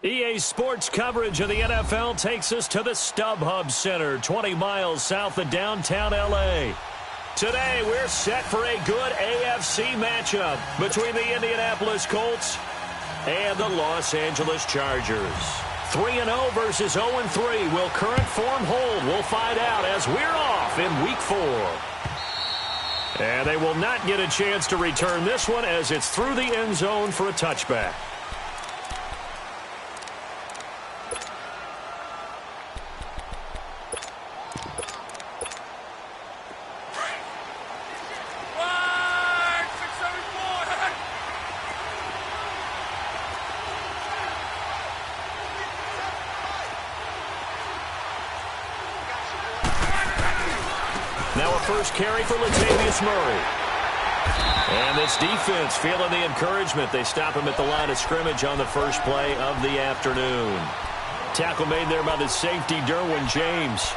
EA Sports coverage of the NFL takes us to the StubHub Center, 20 miles south of downtown L.A. Today, we're set for a good AFC matchup between the Indianapolis Colts and the Los Angeles Chargers. 3-0 versus 0-3. Will current form hold? We'll find out as we're off in Week 4. And they will not get a chance to return this one as it's through the end zone for a touchback. Now a first carry for Latavius Murray. And this defense feeling the encouragement. They stop him at the line of scrimmage on the first play of the afternoon. Tackle made there by the safety, Derwin James.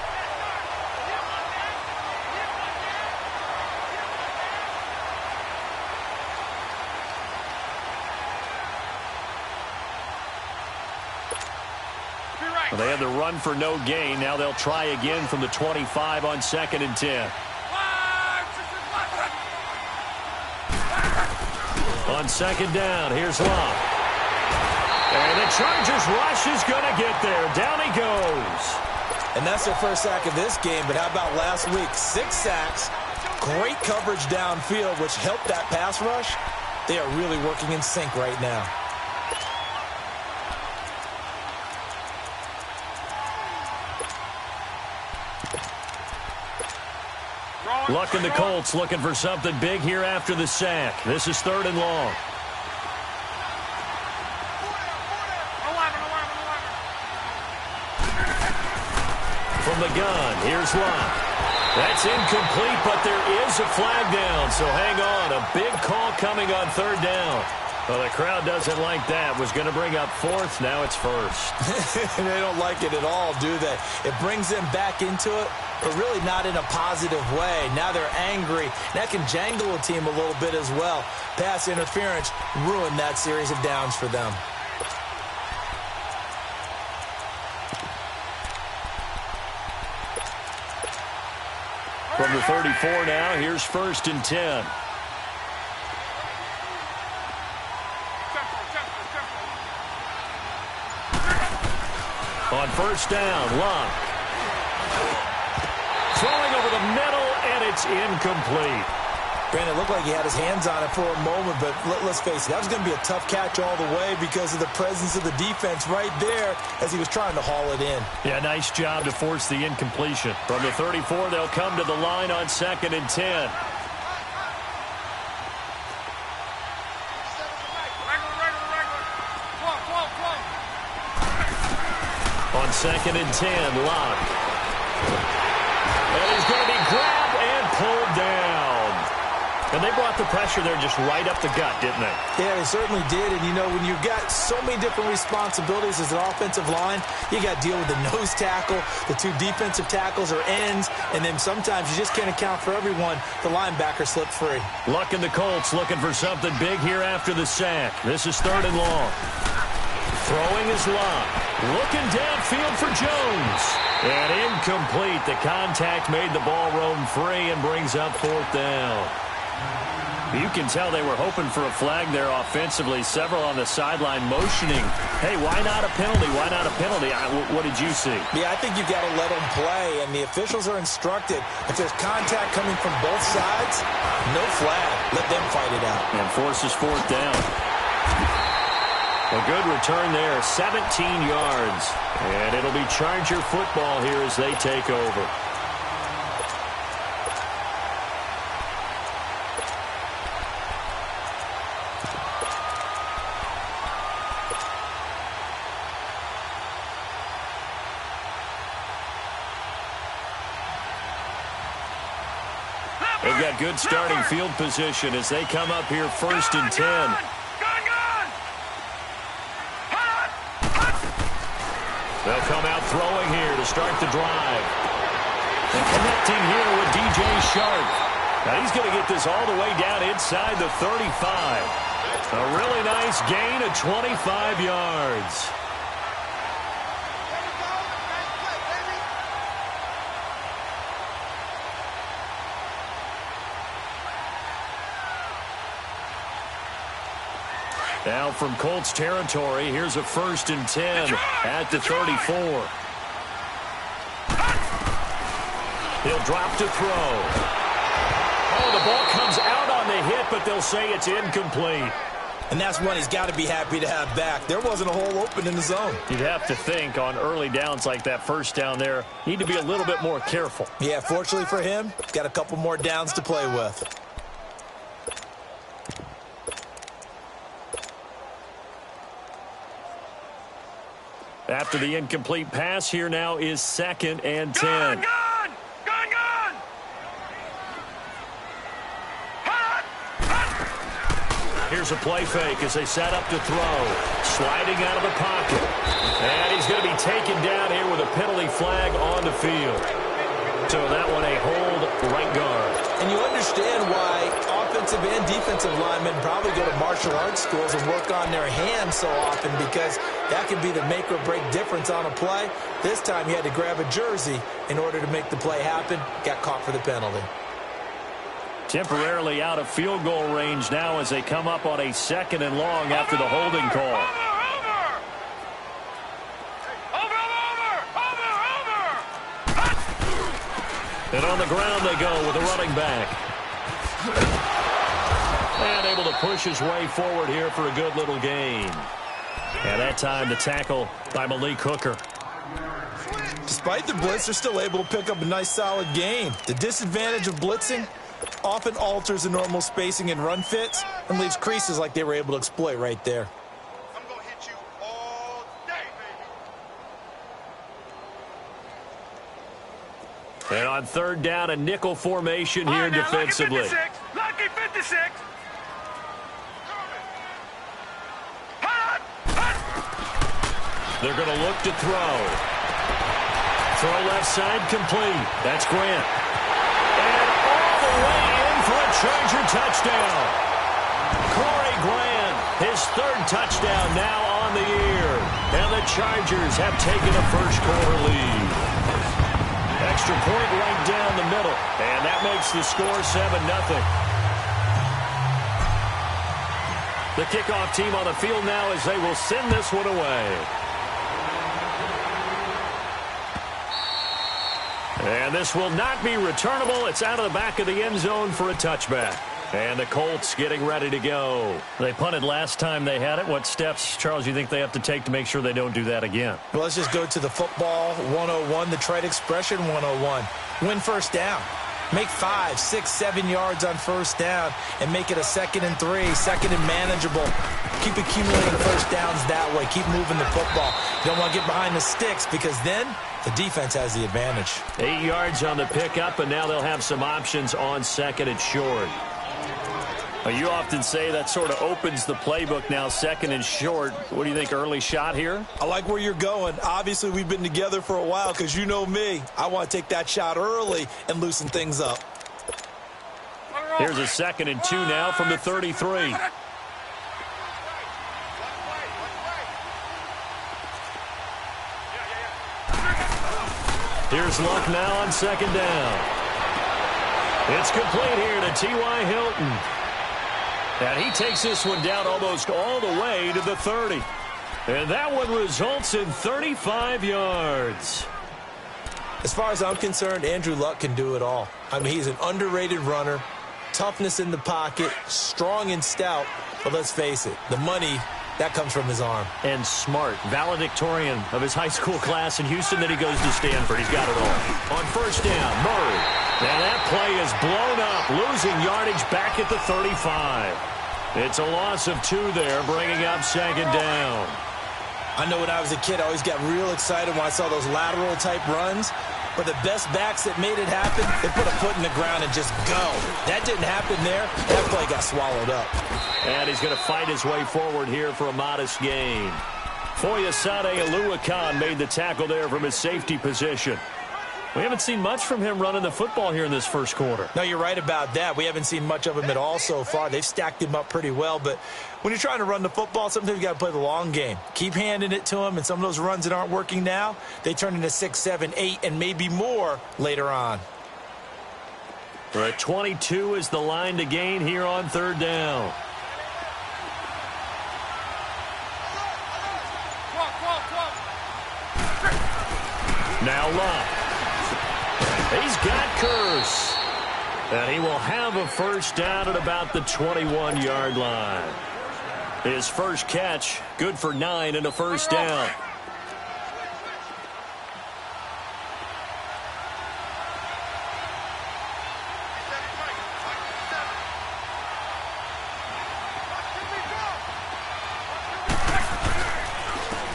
Well, they had the run for no gain. Now they'll try again from the 25 on 2nd and 10. On 2nd down, here's Locke. And the Chargers rush is going to get there. Down he goes. And that's their first sack of this game. But how about last week? 6 sacks, great coverage downfield, which helped that pass rush. They are really working in sync right now. Luck and the Colts looking for something big here after the sack. This is 3rd and long. From the gun, here's Locke. That's incomplete, but there is a flag down, so hang on. A big call coming on 3rd down. Well, the crowd doesn't like that. Was going to bring up 4th. Now it's 1st. They don't like it at all, do they? It brings them back into it, but really not in a positive way. Now they're angry. That can jangle a team a little bit as well. Pass interference ruined that series of downs for them. From the 34 now, here's 1st and 10. On 1st down, Locke. Throwing over the middle, and it's incomplete. Brandon, it looked like he had his hands on it for a moment, but let's face it, that was going to be a tough catch all the way because of the presence of the defense right there as he was trying to haul it in. Yeah, nice job to force the incompletion. From the 34, they'll come to the line on 2nd and 10. On 2nd and 10, Locke. And he's going to be grabbed and pulled down. And they brought the pressure there just right up the gut, didn't they? Yeah, they certainly did. And, you know, when you've got so many different responsibilities as an offensive line, you got to deal with the nose tackle, the 2 defensive tackles or ends, and then sometimes you just can't account for everyone. The linebacker slipped free. Luck and the Colts looking for something big here after the sack. This is 3rd and long. Throwing is Locke. Looking downfield for Jones. And incomplete. The contact made the ball roam free and brings up 4th down. You can tell they were hoping for a flag there offensively. Several on the sideline motioning. Hey, why not a penalty? Why not a penalty? What did you see? Yeah, I think you've got to let them play, and the officials are instructed. If there's contact coming from both sides, no flag. Let them fight it out. And forces 4th down. A good return there, 17 yards. And it'll be Charger football here as they take over. They've got good starting field position as they come up here 1st and 10. They'll come out throwing here to start the drive. And connecting here with DJ Shark. Now he's going to get this all the way down inside the 35. A really nice gain of 25 yards. Now from Colts territory, here's a 1st and 10 at the 34. He'll drop to throw. Oh, the ball comes out on the hit, but they'll say it's incomplete. And that's one he's got to be happy to have back. There wasn't a hole open in the zone. You'd have to think on early downs like that, first down there, need to be a little bit more careful. Yeah, fortunately for him, he's got a couple more downs to play with. After the incomplete pass, here now is 2nd and 10. Here's a play fake as they set up to throw. Sliding out of the pocket. And he's going to be taken down here with a penalty flag on the field. So that one a hold right guard. And you understand why offensive and defensive linemen probably go to martial arts schools and work on their hands so often, because that can be the make or break difference on a play. This time he had to grab a jersey in order to make the play happen. Got caught for the penalty. Temporarily out of field goal range now as they come up on a 2nd and long after the holding call. And on the ground they go with the running back. And able to push his way forward here for a good little gain. And that time the tackle by Malik Hooker. Despite the blitz, they're still able to pick up a nice solid gain. The disadvantage of blitzing often alters the normal spacing and run fits and leaves creases like they were able to exploit right there. I'm gonna hit you all day, baby. And on 3rd down, a nickel formation here defensively. Lucky 56. They're going to look to throw. Throw left side complete. That's Grant. And all the way in for a Charger touchdown. Corey Grant, his 3rd touchdown now on the year. And the Chargers have taken a first-quarter lead. Extra point right down the middle. And that makes the score 7-0. The kickoff team on the field now as they will send this one away. And this will not be returnable. It's out of the back of the end zone for a touchback. And the Colts getting ready to go. They punted last time they had it. What steps, Charles, you think they have to take to make sure they don't do that again? Well, let's just go to the football 101, the trade expression 101. Win first down. Make 5, 6, 7 yards on first down and make it a 2nd and 3, 2nd and manageable. Keep accumulating first downs that way. Keep moving the football. You don't want to get behind the sticks because then the defense has the advantage. 8 yards on the pickup, and now they'll have some options on 2nd and short. You often say that sort of opens the playbook now, 2nd and short. What do you think, early shot here? I like where you're going. Obviously, we've been together for a while because you know me. I want to take that shot early and loosen things up. Here's a 2nd and 2 now from the 33. Here's Luck now on 2nd down. It's complete here to T.Y. Hilton. And he takes this one down almost all the way to the 30. And that one results in 35 yards. As far as I'm concerned, Andrew Luck can do it all. I mean, he's an underrated runner, toughness in the pocket, strong and stout. But let's face it, the money, that comes from his arm. And smart, valedictorian of his high school class in Houston, then he goes to Stanford. He's got it all. On first down, Murray. Now that play is blown up, losing yardage back at the 35. It's a loss of 2 there, bringing up 2nd down. I know when I was a kid, I always got real excited when I saw those lateral-type runs. But the best backs that made it happen, they put a foot in the ground and just go. That didn't happen there. That play got swallowed up. And he's going to fight his way forward here for a modest gain. Foyesade Oluwakan made the tackle there from his safety position. We haven't seen much from him running the football here in this first quarter. No, you're right about that. We haven't seen much of him at all so far. They've stacked him up pretty well. But when you're trying to run the football, sometimes you got to play the long game. Keep handing it to him, and some of those runs that aren't working now, they turn into 6, 7, 8, and maybe more later on. For a 22 is the line to gain here on 3rd down. Now Luck. He's got Curse. And he will have a first down at about the 21-yard line. His first catch, good for 9 and a first down.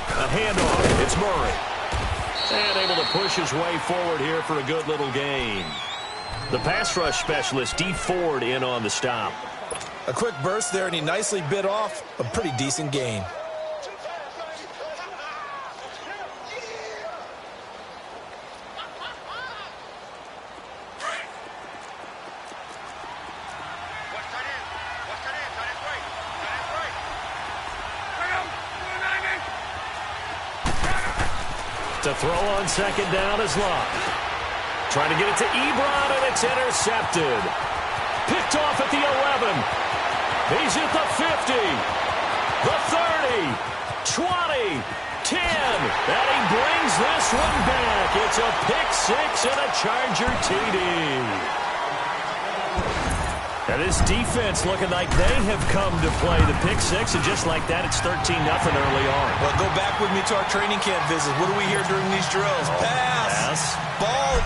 A handoff. It's Murray. And able to push his way forward here for a good little gain. The pass rush specialist, D. Ford, in on the stop. A quick burst there, and he nicely bit off a pretty decent gain. To throw on second down is Luck. Trying to get it to Ebron, and it's intercepted. Picked off at the 11. He's at the 50. The 30. 20. 10. And he brings this one back. It's a pick six and a Charger TD. And this defense looking like they have come to play the pick six, and just like that, it's 13-0 early on. Well, go back with me to our training camp visits. What do we hear during these drills? Pass.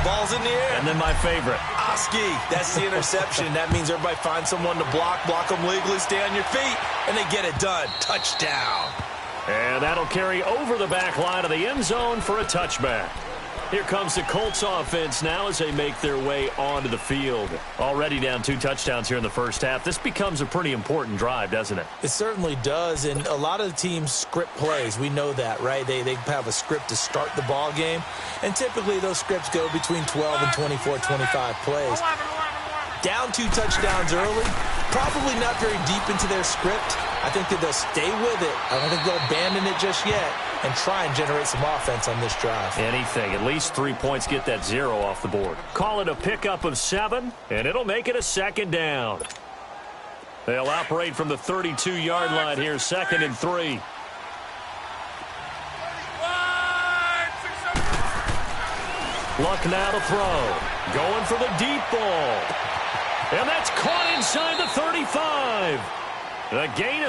Ball's in the air. And then my favorite. Oski. That's the interception. That means everybody finds someone to block them legally, stay on your feet, and they get it done. Touchdown. And that'll carry over the back line of the end zone for a touchback. Here comes the Colts offense now as they make their way onto the field. Already down 2 touchdowns here in the first half. This becomes a pretty important drive, doesn't it? It certainly does, and a lot of the teams script plays. We know that, right? They have a script to start the ball game, and typically those scripts go between 12 and 24, 25 plays. Down 2 touchdowns early, probably not very deep into their script. I think that they'll stay with it. I don't think they'll abandon it just yet and try and generate some offense on this drive. Anything. At least 3 points, get that 0 off the board. Call it a pickup of 7, and it'll make it a second down. They'll operate from the 32-yard line here, 2nd and 3. Luck now to throw. Going for the deep ball. And that's caught inside the 35. The gain